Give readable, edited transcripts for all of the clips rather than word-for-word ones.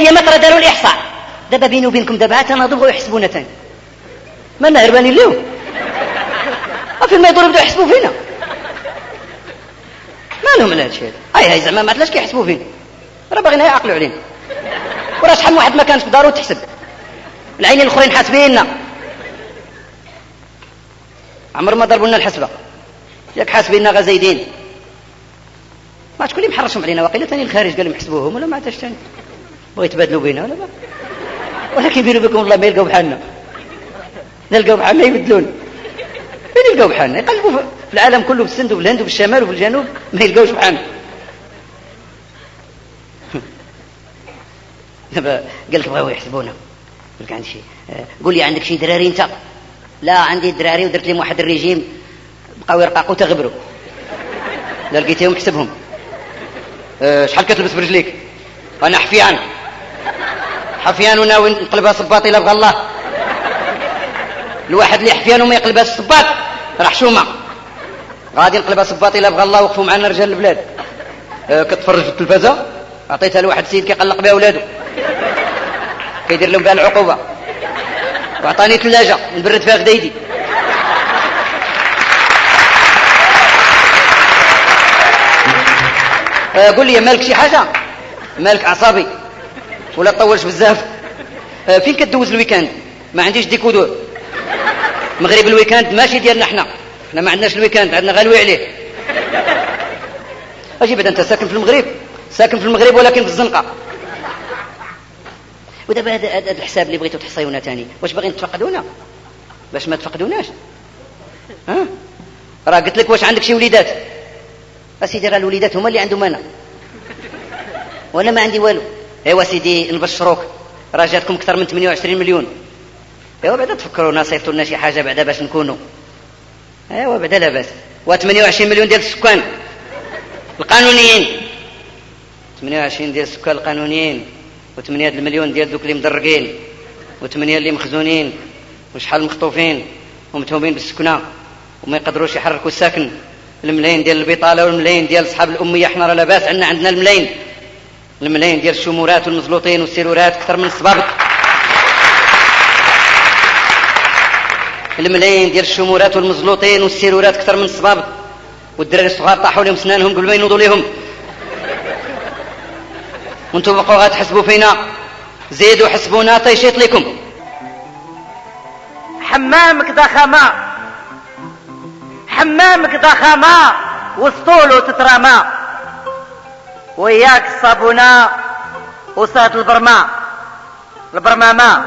لي مطرة داروا الإحصاء. دابا بيني وبينكم دابا تناضوا ويحسبونا تاني. ما هربانين اليوم. فين ما يدوروا بداو يحسبوا فينا. مالهم على هادشي هذا؟ هاي زعما ما علاش كيحسبوا فينا؟ راه باغيين يعقلوا علينا. وراه شحال من واحد ما كانش في دارو تحسب. العينين الاخرين حاسبيننا. عمر ما ضربوا لنا الحسبه. ياك حاسبيننا غزايدين. ما تكون لي محرشهم علينا واقيلا ثاني الخارج قال لهم حسبوهم ولا ما عادش ثاني. بغوا يتبادلوا بينا ولا ما. ولكن بينوا بكم والله ما يلقاو بحالنا. نلقاو بحالنا يبدلونا. فين يلقاو بحالنا؟ يقلبوا في العالم كله، في السند وفي الهند وفي الشمال وفي الجنوب ما يلقاوش بحالنا. دابا قال لك بغاو يحسبونا. قال لك عندي شي قول لي عندك شي دراري انت؟ لا عندي دراري ودرت لهم واحد الريجيم بقاو يرقاقوا تغبروا. لا لقيتيهم حسبهم. شحال كتلبس برجليك؟ انا حفيان وناوي نقلبها صباط الا بغى الله. الواحد اللي حفيان وما يقلبهاش صباط راه حشومه. غادي نقلبها صباط الا بغى الله. وقفوا معنا رجال البلاد. كتفرج في التلفازه عطيتها لواحد السيد كيقلق بها ولادو كيدير لهم بها العقوبه. وعطاني ثلاجه نبرد فيها غدايدي. قول لي مالك شي حاجه؟ مالك عصابي ولا تطولش بزاف؟ فين كدوز الويكاند؟ ما عنديش ديكودور. مغرب الويكاند ماشي ديالنا حنا ما عندناش الويكاند، عندنا غالوي عليه. اجي بعدا انت ساكن في المغرب ولكن في الزنقه. ودابا هذا الحساب اللي بغيتو تحصيونا ثاني واش باغيين تفقدونا باش ما تفقدوناش؟ راه قلت لك واش عندك شي وليدات؟ اسيدي راه الوليدات هما اللي عندهم انا وانا ما عندي والو. ايوا سيدي نبشروك راه جاتكم اكثر من 28 مليون. ايوا بعدا تفكرونا صيفطوا لنا شي حاجه بعدا باش نكونوا. ايوا بعدا لاباس. و28 مليون ديال السكان القانونيين. 28 ديال السكان القانونيين و8 المليون ديال دوك اللي مدرقين و8 اللي مخزونين وشحال مخطوفين ومتهومين بالسكنه وما يقدروش يحركوا الساكن. الملايين ديال البطاله والملايين ديال اصحاب الاميه. حنا راه لاباس عندنا الملايين ديال الشمورات والمزلوطين والسيرورات اكثر من الصبابط. الملايين ديال الشمورات والمزلوطين والسيرورات اكثر من الصبابط. والدراري الصغار طاحوا لهم سنانهم قبل ما ينوضوا ليهم. وانتم بقوا غتحسبوا فينا. زيدوا حسبونا طيشيط لكم. حمامك ضخامة وسطولو تترمى. وياك الصابونة وصاد البرمامة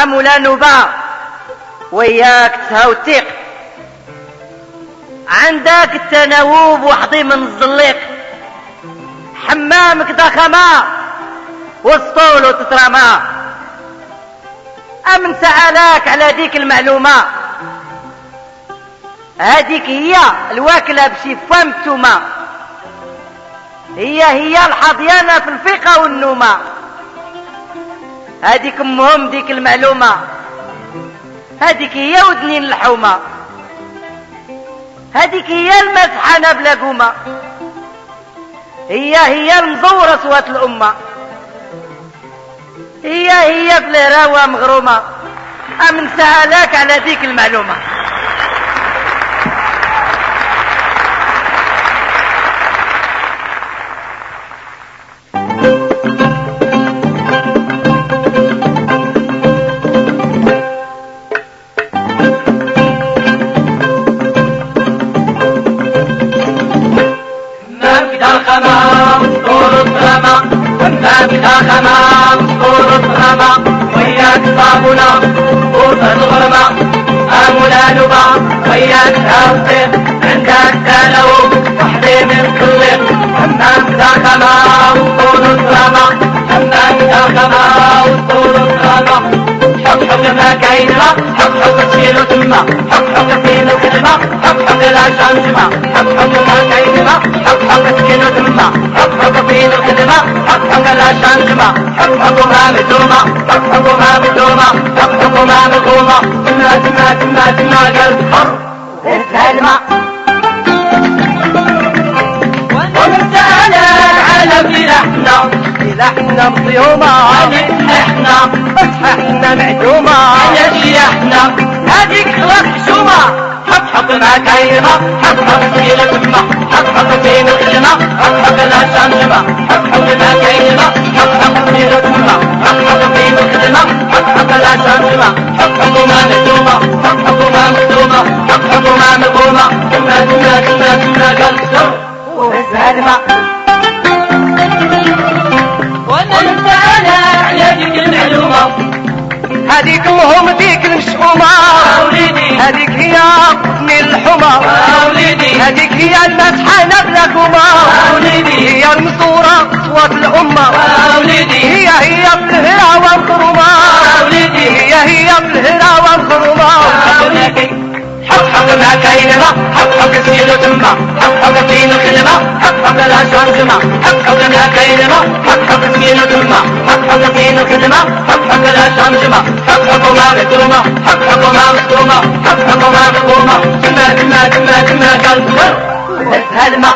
أمولا نوبة. وياك تهاوتيق عندك التناوب وحدي من الزليق. حمامك ضخامة وسطولو تترمى. أمن سألاك على ديك المعلومة. هذيك هي الواكلة بشي فم توما. هي الحضيانة في الفقه والنومة. هذيك امهم ديك المعلومة. هذيك هي ودنين الحومة. هذيك هي المسحنة بلا قومة. هي المزورة صوات الأمة. هي في الهراوة مغرومة. أمن سألاك على ديك المعلومة. وياك صابونة وصاد الغرمة أمولا نوبة. وياك تهاوتيق عندك تناوب وحدي من الزليق. حمامك ضخامة وسطول الدراما. حق ما كاينها. حق تشيلو تما. حق فينو كلمة. حق لا شمشمة. حق ما كاينها. حق تشيلو تما. حق فينو كلمة. حق لا شمشمة. حق ما مدومة. حق ما مدومة. حق ما مدومة. تما قلب حر السلمى. ومن سألك على بلادنا لحنا مصيومة احنا اصحاحنا معدومة احنا هذيك خلاص حشومة حق مع كاينة حق سيلة تما حق فين الخدمة حق لا شنجمة حق مع كاينة حق سيلة تما حق فين الخدمة حق لا شنجمة حق ما مدومة حق ما مدومة حق ما مقومة كما قال وهزهدمة وننت انا عيادك المعلومة هذيك اللهم فيك المشؤومة هذيك هي من الحمى هذيك هي المسحانة بلاكومة هي المصورة صوت الأمة هي في الهراوة مخرومة هي في الهراوة مخرومة حق ما كاينما حق سيلو تما حق فين الخدمة حق لا شنجمة حق ما كاينما حق سيلو تما حق فين الخدمة حق لا شنجمة حق ما مدومة حق ما مدومة حق ما مدومة كما قال هالما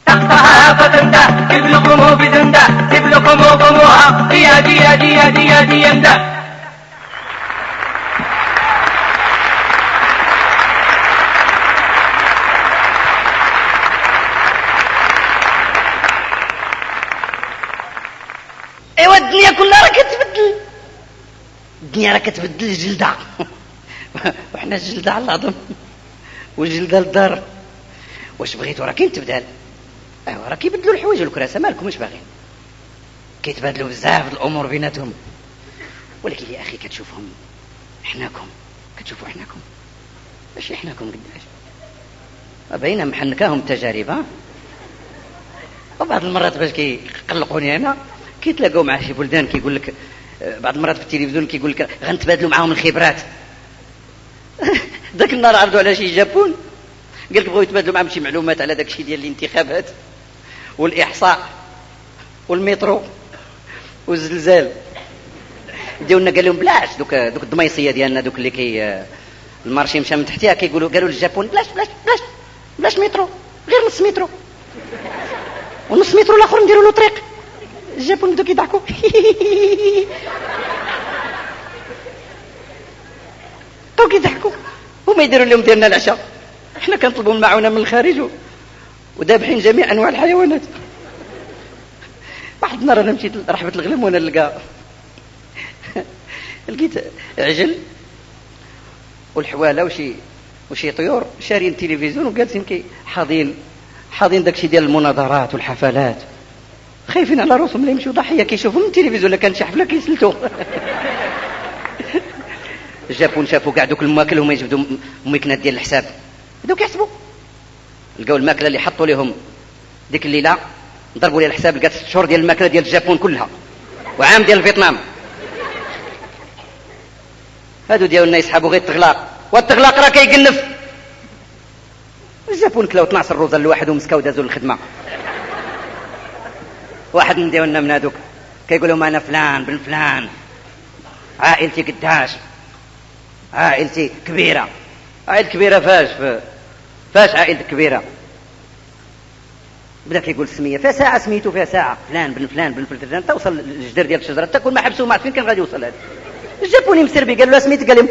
تقطعها فتنده تبلغمو بزنده تبلغمو ضموها دي ينده ايوا الدنيا كلها راه كتبدل الدنيا راه كتبدل الجلده وحنا الجلده على العظم والجلده للدار واش بغيتوا راه كاين تبدال ايوا راه كيبدلوا الحوايج والكراسه مالكم واش باغيين كيتبادلوا بزاف الامور بيناتهم ولكن يا اخي كتشوفهم حناكم كتشوفوا حناكم ماشي حناكم قداش باينه محنكاهم التجارب وبعض المرات باش كيقلقوني انا كيتلاقاو مع شي بلدان كيقول لك بعض المرات في التلفزيون كيقول لك غنتبادلوا معاهم الخبرات ذاك النهار عرضوا على شي جابون قال لك بغاو يتبادلوا معاهم شي معلومات على داك الشيء ديال الانتخابات والاحصاء والمترو والزلزال ديونا قال لهم بلاش دوك الدميصيه ديالنا دوك اللي المارشي مشى من تحتها قالوا للجابون بلاش مترو غير نص مترو ونص مترو الاخر نديروا له طريق الجابون بداو كيضحكوا بداو كيضحكوا هما يديروا لهم ديالنا العشاء احنا كنطلبوا المعونه من الخارج وذابحين جميع انواع الحيوانات واحد النهار انا مشيت رحبه الغلم وانا لقيت عجل والحواله وشي طيور شارين التلفزيون وجالسين حاضين داكشي ديال المناظرات والحفلات خايفين على روسهم لا يمشيو ضحيه كيشوفوا من التلفزيون لا كان شي حفله كيسلتوا الجابون شافوا كاع دوك الماكل هما يجبدوا ميكنات ديال الحساب بداو كيحسبوا لقاو الماكله اللي حطوا لهم ديك الليله ضربوا لي الحساب لقات 6 شهور ديال الماكله ديال الجابون كلها وعام ديال فيتنام هادو ديالنا يسحبوا غير التغلاق والتغلاق راه كيقنف الجابون كلاو 12 روزه لواحد ومسكاو دازوا للخدمه واحد من ديالنا من هادوك كيقول لهم انا فلان بن فلان عائلتي قداش عائلتي كبيره عائلة كبيره فاش عائلة كبيره بدا كيقول السميه فيها ساعه سميتو فيها ساعه فلان بن فلان بن فلان توصل للجدر ديال الشجره تكون ما حبسوه ما عرف فين كان غادي يوصل هذا الجابوني مسربي قال له سميت قال لهم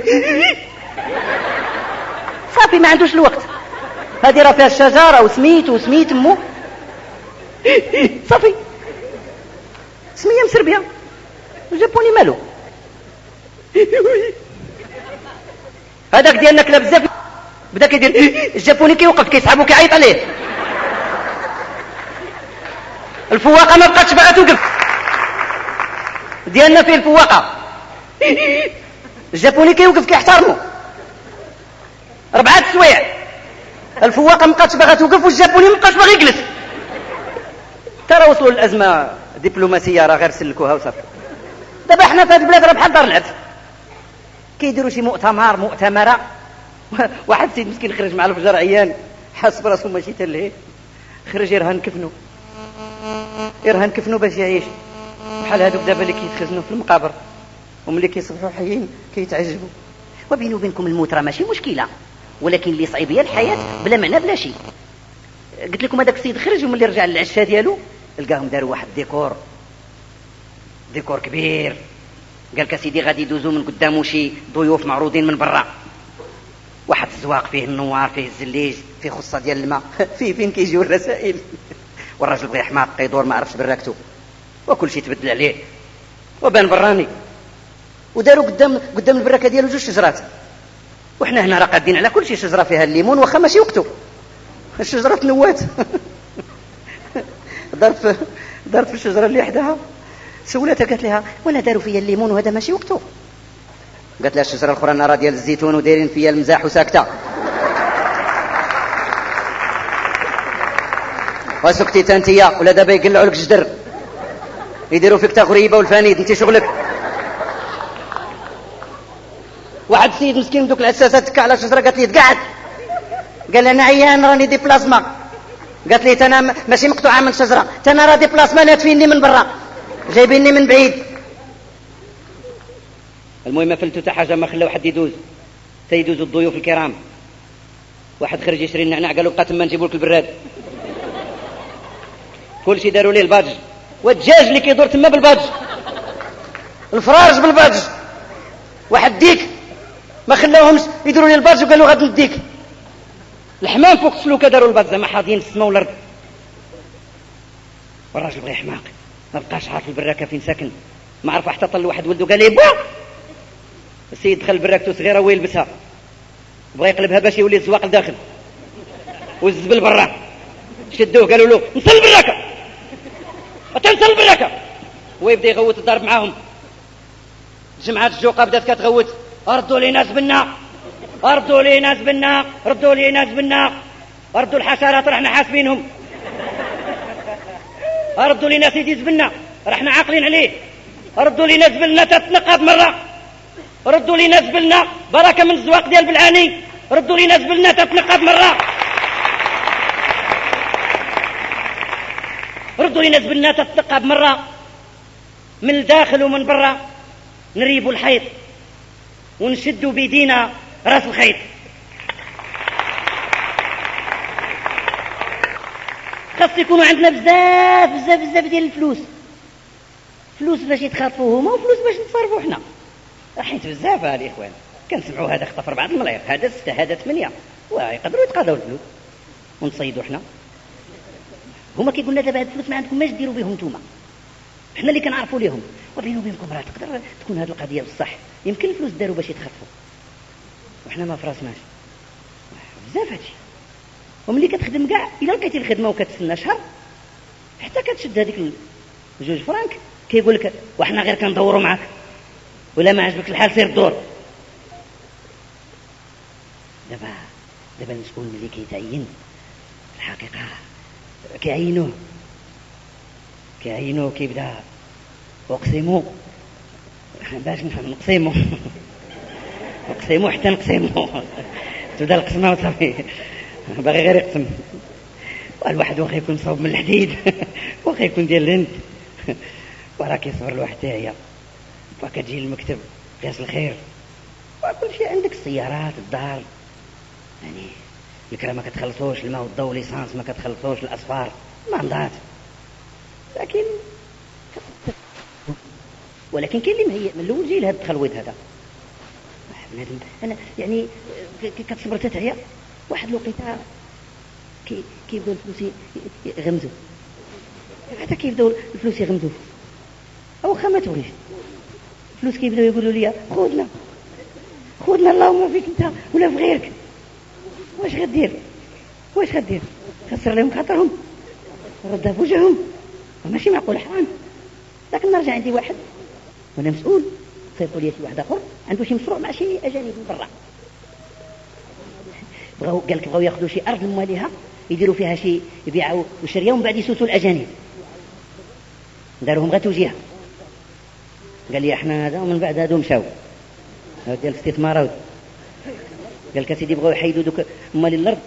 صافي ما عندوش الوقت هذه راه فيها الشجره وسميت مو صافي سميه مسربيه الجابوني مالو هذاك ديالنا كلا بزاف بدا كيدير الجابوني كيوقف كيسحبو كيعيط عليه الفواقه ما بقاتش باغا توقف ديالنا فيه الفواقه الجابوني كيوقف كيحترمو 4 سوايع الفواقه ما بقاتش باغا توقف والجابوني ما بقاش باغي يجلس ترى وصلوا للازمه دبلوماسيه راه غير سلكوها وصافي دابا حنا في هذه البلاد راه بحال دار العدس كيديروا شي مؤتمره واحد سيد مسكين خرج مع الفجر عيان حاس براسو ماشي تلهي خرج يرهن كفنو باش يعيش بحال هذوك دابا اللي كيتخزنوا في المقابر وملي كيصبحوا حيين كيتعجبوا وبيني وبينكم الموت راه ماشي مشكله ولكن اللي صعيب هي الحياه بلا معنى بلا شيء قلت لكم هذاك السيد خرج وملي رجع للعشاء ديالو لقاهم داروا واحد ديكور كبير. قال لك سيدي غادي يدوزوا من قدامه شي ضيوف معروضين من برا، واحد الزواق فيه النوار، فيه الزليج، فيه خصه ديال الماء فيه فين كيجيو الرسائل. والراجل بغى يحماق يدور ما عرفش براكتو، وكل شيء تبدل عليه وبان براني. وداروا قدام البراكه ديالو 2 شجرات، وحنا هنا راه قادين على كل شيء. شجره فيها الليمون واخا ماشي وقته، الشجره نوات. ضرب في الشجره اللي حداها، سولتها قالت لها وانا داروا فيا الليمون وهذا ماشي وقته. قالت لها الشجره الاخرى انا راه ديال الزيتون ودايرين فيا المزاح وساكته. وسكتي انتيا ولا دابا يقلعوا لك جدر يديروا فيك تغريبه والفانيد انت شغلك. واحد السيد مسكين دوك العساسات تكا على شجره قالت لي تقعد، قال انا عيان راني دي بلازما. قالت لي انا ماشي مقطوعه من شجره، انا راه دي بلازما ناتفيني من برا جايبيني من بعيد. المهم فلتوا حتى حاجه ما خلاو حد يدوز، تيدوزوا الضيوف الكرام. واحد خرج يشري النعناع قالوا بقى تما نجيبوا لك البراد. كل شيء داروا ليه الباج، والدجاج اللي كيدور تما بالباج، الفراج بالباج. واحد ديك ما خلاوهمش يديروا لي الباج وقالوا غادي نديك. الحمام فوق السلوكه داروا الباج زعما حاضيين السماء والارض. والراجل بغى يحماق ما بقاش عارف البراكه فين ساكن، ما عرف حتى طل واحد ولده قال لي با. السيد دخل براكته صغيره ويلبسها، بغى يقلبها باش يولي الزواق لداخل والزبل برا. شدوه قالوا له نصل البراكه، تنصل البراكه. ويبدا يغوت الضرب معاهم. جمعات الجوقه بدات كتغوت ردوا لينا زبلنا، ردوا لينا زبلنا، ردوا لينا زبلنا، ردوا الحشرات رحنا حاسبينهم، ردوا لينا سيدي زبلنا رحنا عاقلين عليه، ردوا لينا زبلنا تتنقض مره، ردوا لينا زبلنا بركه من الزواق ديال بالعاني، ردوا لينا زبلنا تتنقض مره، ردوا لينا زبلنا تتنقض مره. من الداخل ومن برا نريبوا الحيط ونشدوا بيدينا راس الخيط. خاص يكونوا عندنا بزاف بزاف بزاف ديال الفلوس، فلوس باش يتخاطفوا هما وفلوس باش نتصرفوا حنا. حيت بزاف الاخوان كنسمعوا هذا خطف 4 الملايير، هذا 6، هذا 8، ويقدروا يتقاضوا الفلوس ونصيدوا حنا. هما كيقول لنا دابا هاد الفلوس ما عندكم ماش ديروا بهم نتوما، حنا اللي كنعرفوا ليهم. وبيني وبينكم راه تقدر تكون هذه القضيه بصح، يمكن الفلوس داروا باش يتخطفوا وحنا ما فراسناش بزاف هادشي. وملي كتخدم كاع الا لقيتي الخدمه وكتسنى شهر حتى كتشد هذيك 2 فرانك كيقول لك وحنا غير كندوروا معاك، ولا ما عجبك الحال سير الدور. دابا المسؤول اللي كيتعين الحقيقه كيعينوه كيبدا اقسموا باش نقسموا حتى نقسموا تبدا القسمه وصافي باغي غير يقسم. والواحد واخا يكون صوب من الحديد واخا يكون ديال الهند وراه كيصبر الواحد تاعي فكتجي للمكتب قياس الخير وكل شيء عندك، السيارات، الدار، يعني الكرا ما كتخلصوش، الماء والضوء ليسانس ما كتخلصوش، الاصفار ما نضات. ولكن كاين اللي مهيئ من الاول جاي لهذا التخلويط هذا. بنادم انا يعني كتصبر تتعيا واحد الوقيته كيبداو الفلوس يغمزوا، حتى كيبداو الفلوس يغمزوا او خا ما تبغيش الفلوس كيبداو يقولوا لي خذنا اللهم فيك انت ولا في غيرك. واش غدير خسر لهم خاطرهم ردها في وجههم، ماشي معقول حرام. لكن نرجع عندي واحد وانا مسؤول صيفطوا لي شي واحد اخر عنده شي مشروع مع شي اجانب من برا، بغاو ياخذوا شي ارض ماليها يديروا فيها شي يبيعوا وشريوا ومن بعد يسوسوا الاجانب، داروهم غير توجيه. قال لي احنا هذا ومن بعد هادو مشاو هاد ديال الاستثمارات. قال لك سيدي بغاو يحيدوا دوك مال الارض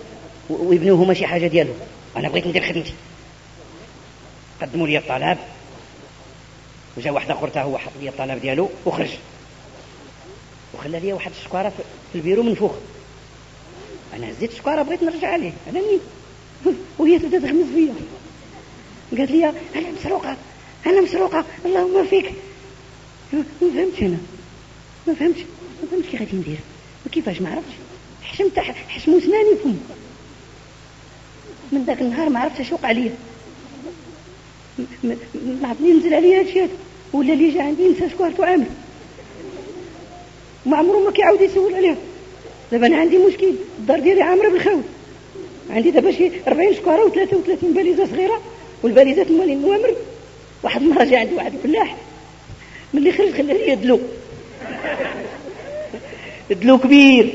ويبنيو هما شي حاجه ديالهم. انا بغيت ندير خدمتي، قدموا لي الطلب وجا واحد اخر تا هو حط لي الطلب ديالو وخرج وخلى لي واحد الشكاره في البيرو منفوخ. انا هزيت الشكاره بغيت نرجع عليه، انا ني وهي تبدا تغمز فيا، قالت لي انا مسروقه اللهم فيك. ما فهمتش انا، ما فهمتش كي غادي ندير وكيفاش، ما عرفتش. حشموا سناني فم. من ذاك النهار ما عرفتش اش وقع ليا، ما عرفني ننزل عليا هادشي هذا، ولا اللي جا عندي نسى شكون عامل، ما عمره ما كيعاود يسول عليها. دابا انا عندي مشكل، الدار ديالي عامره بالخاوي، عندي دابا شي 40 شكاره و33 باليزه صغيره، والباليزات مالين نوامر. واحد النهار جا عندي واحد الفلاح، ملي خرج خلى لي دلو كبير،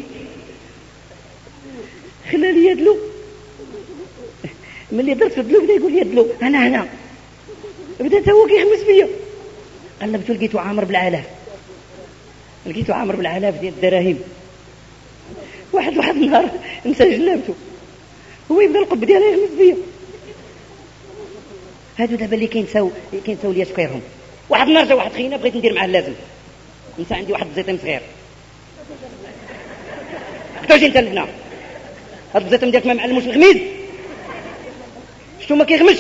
خلى لي دلو. ملي درت في الدلو بدا يقول لي دلو انا بدا هو كيحمس فيا. قلبته لقيته عامر بالعلاف، ديال الدراهم. واحد النهار نسى جلابته، هو يبدا القب ديالها يحمس فيا. هادو دابا اللي كينساو ليا شكايرهم. واحد النهار جا واحد خينا بغيت ندير معاه اللازم، نسى عندي واحد الزيتم صغير، قلت له انت لهنا هاد الزيتم ديالك ما معلموش الغميز، شتو ما كيغمش،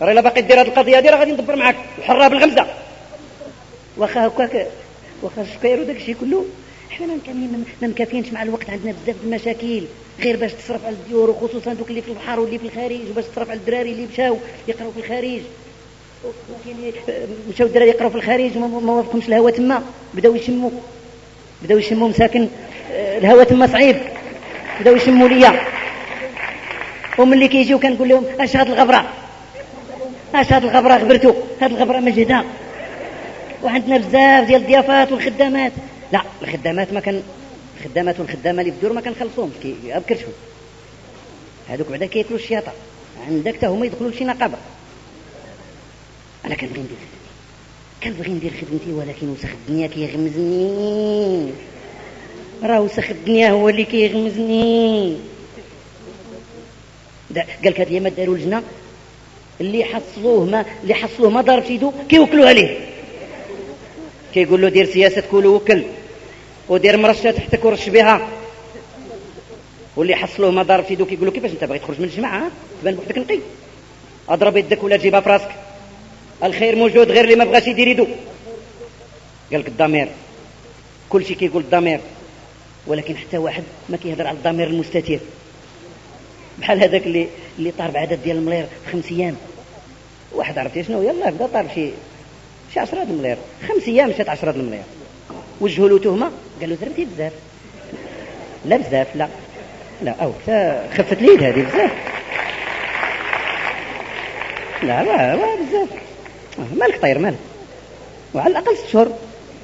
راه الا باقي دير هاد القضيه هادي راه غادي ندبر معاك الحرة بالغمزه. واخا هكاك، واخا الشكاير وداك الشيء كله، حنا ما مكافينش مع الوقت، عندنا بزاف المشاكل غير باش تصرف على الديور، وخصوصا دوك اللي في البحر واللي في الخارج، وباش تصرف على الدراري اللي مشاو يقراو في الخارج. مشاو الدراري يقراو في الخارج وما وافقهمش الهواء تما، بداو يشموا مساكن الهواء تما صعيب، بداو يشموا ليا. وملي كيجيو كنقول لهم اش هاد الغبره غبرتو، هاد الغبره مجهده. وعندنا بزاف ديال الضيافات والخدامات، لا الخدامات والخدامه اللي في الدور ما كنخلصوهمش، كيبكرشوا هذوك بعدا كياكلوا الشياطه، عندك حتى هما يدخلوا لشي نقابه. انا كنبغي ندير خدمتي، ولكن وسخ الدنيا كيغمزني، راه وسخ الدنيا هو اللي كيغمزني. قال لك هاد الايام داروا لجنه، اللي حصلوه ما ضرب يدو كيوكلوها ليه، كيقول له دير سياسه كل وكل، ودير مرشه تحتك ورش بها. واللي حصلوه ما ضرب يدو كيقول له كيفاش انت باغي تخرج من الجماعه، تبان بوحدك نقي، اضرب يدك ولا تجيبها في راسك، الخير موجود غير اللي ما بغاش يدير يدو. قال لك الضمير، كل شيء كيقول الضمير، ولكن حتى واحد ما كيهضر على الضمير المستتير. بحال هذاك اللي طار بعدد ديال الملير في 5 ايام. واحد عرفتي شنو، يلا بدا طار شي 10 الملير 5 ايام، مشات 10 الملير، وجهوا له تهمه، قال له درتي بزاف. لا بزاف، لا او خفت اليد هذه بزاف، لا بزاف. مالك طير مالك، وعلى الاقل 6 شهور.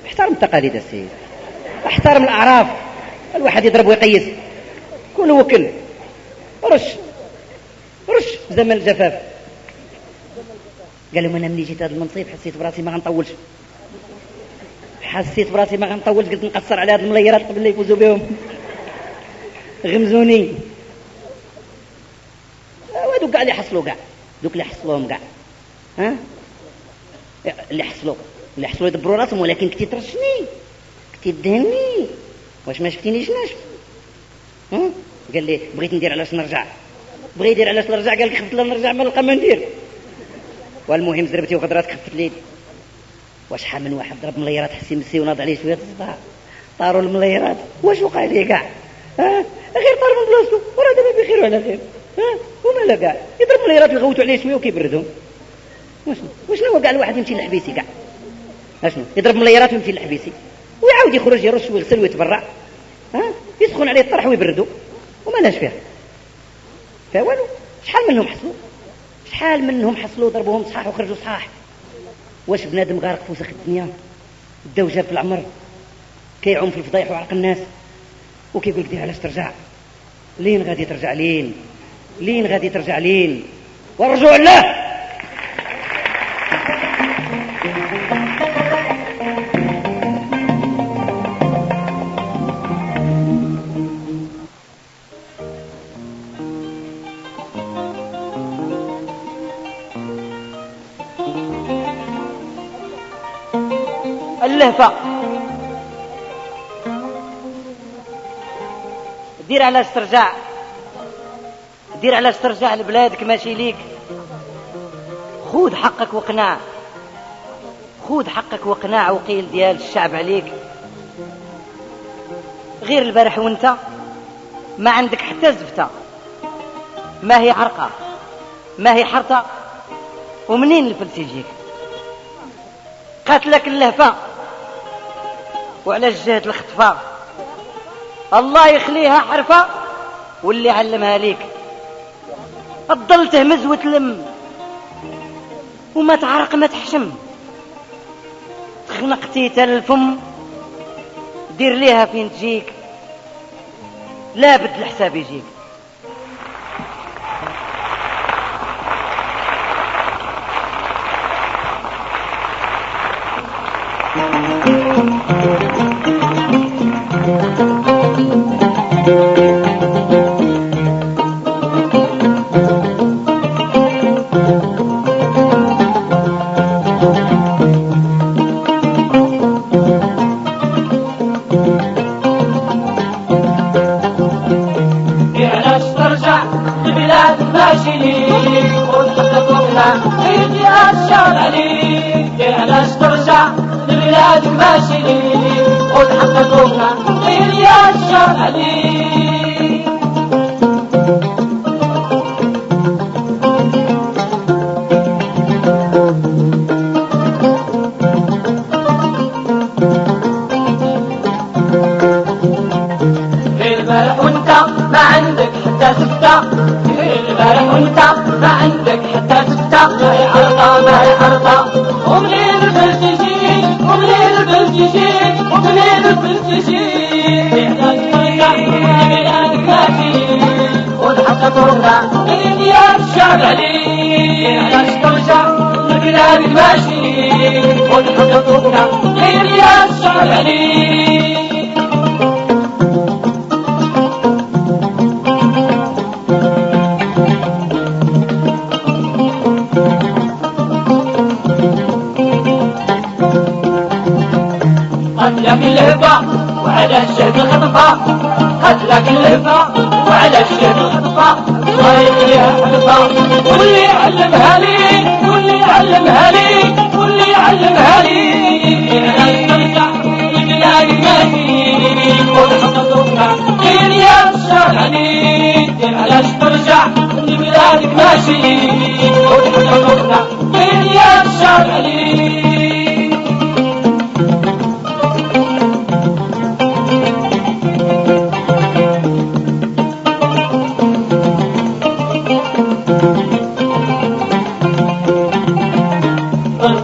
احترم التقاليد السيد، احترم الاعراف، الواحد يضرب ويقيس، كل وكل، رش زمن الجفاف. قال لهم انا ملي جيت هذا المنصب حسيت براسي ما غنطولش، قلت نقصر على هذه المليرات قبل لا يفوزوا بهم. غمزوني. وهذوك كاع اللي حصلوا دوك اللي حصلوهم ها اللي حصلوا يدبروا راسهم، ولكن كنتي ترشني، كنتي تدهني، واش ما شفتينيش ناشف؟ قال لي بغيت ندير علاش نرجع، قال لك خفت لا نرجع ما نلقى ما ندير. والمهم زربتي وغدرات خفت ليدي. وشحال من واحد ضرب مليرات حسي مسي وناض عليه شويه الصداع، طاروا المليرات، واش وقع ليه كاع؟ غير طار من بلاصتو، وراه دابا بخير وعلى خير. ومالا كاع يضرب مليرات ويغوتوا عليه شويه وكيبردهم. وشنو هو كاع الواحد يمشي للحبيسي كاع؟ اشنو يضرب مليرات ويمشي للحبيسي ويعاود يخرج يرش ويغسل ويتبرع، يسخن عليه الطرح ويبردو، ومالاش فيها والو. شحال منهم حصلوا ضربوهم صحاح وخرجوا صحاح. واش بنادم غارق في وسخ الدنيا، بداو جاب في العمر كيعوم في الفضايح وعرق الناس، وكيقول لك علاش ترجع؟ لين غادي ترجع لين والرجوع له. اللهفة دير علاش ترجع، دير علاش ترجع لبلادك ماشي ليك. خود حقك وقناع، خود حقك وقناع وقيل ديال الشعب عليك. غير البارح وانت ما عندك حتى زفتة، ما هي عرقة ما هي حرطة، ومنين الفلس يجيك؟ قاتلك اللهفة وعلى الجهد الخطفة، الله يخليها حرفة واللي علمها ليك. تضل تهمز وتلم وما تعرق ما تحشم، تخنقتي تلفم دير ليها فين تجيك، لابد الحساب يجيك. علاش ترجع لبلادك ماشي ليك، خذ حقك وقنع غير يا الشعب عليك. البارح وانت ما عندك حتى زفتة، البارح وانت ما عندك حتى زفتة، ما هي حرطة ما هي حرطة، ومنين الفلس يجيك ومنين الفلس يجيك ومنين الفلس يجيك. بلادك ماشي خذ حقك وقنع غير يا الشعب عليك. علاش ترجع لبلادك ماشي خذ حقك وقنع غير يا الشعب عليك. قتلك اللهفة وعلى الشهد الخطفة، قتلك اللهفة وعلى الشهد الخطفة، الله يخليها حلفة واللي يعلمها لي واللي يعلمها لي واللي يعلمها لي. علاش ترجع لبلادك ماشي خذ حقك وقنع غير يا الشعب عليك. علاش ترجع لبلادك ماشي خذ حقك وقنع غير يا الشعب عليك.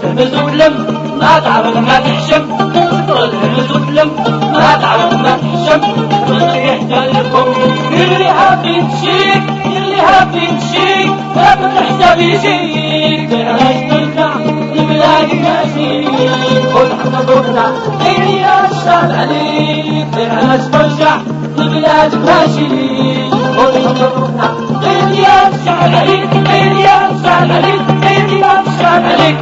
تهمز وتلم ما تعرف ما تحشم، تهمز وتلم ما تعرف ما تحشم، تصيح تلفم اللي حابين تشيك اللي حابين تشيك لابد الحساب يجيك. علاش ترجع لبلادك ماشي خذ حقك وقنع غير يا الشعب عليك. علاش ترجع لبلادك ماشي خذ حقك وقنع غير يا الشعب عليك غير يا الشعب عليك غير يا الشعب عليك.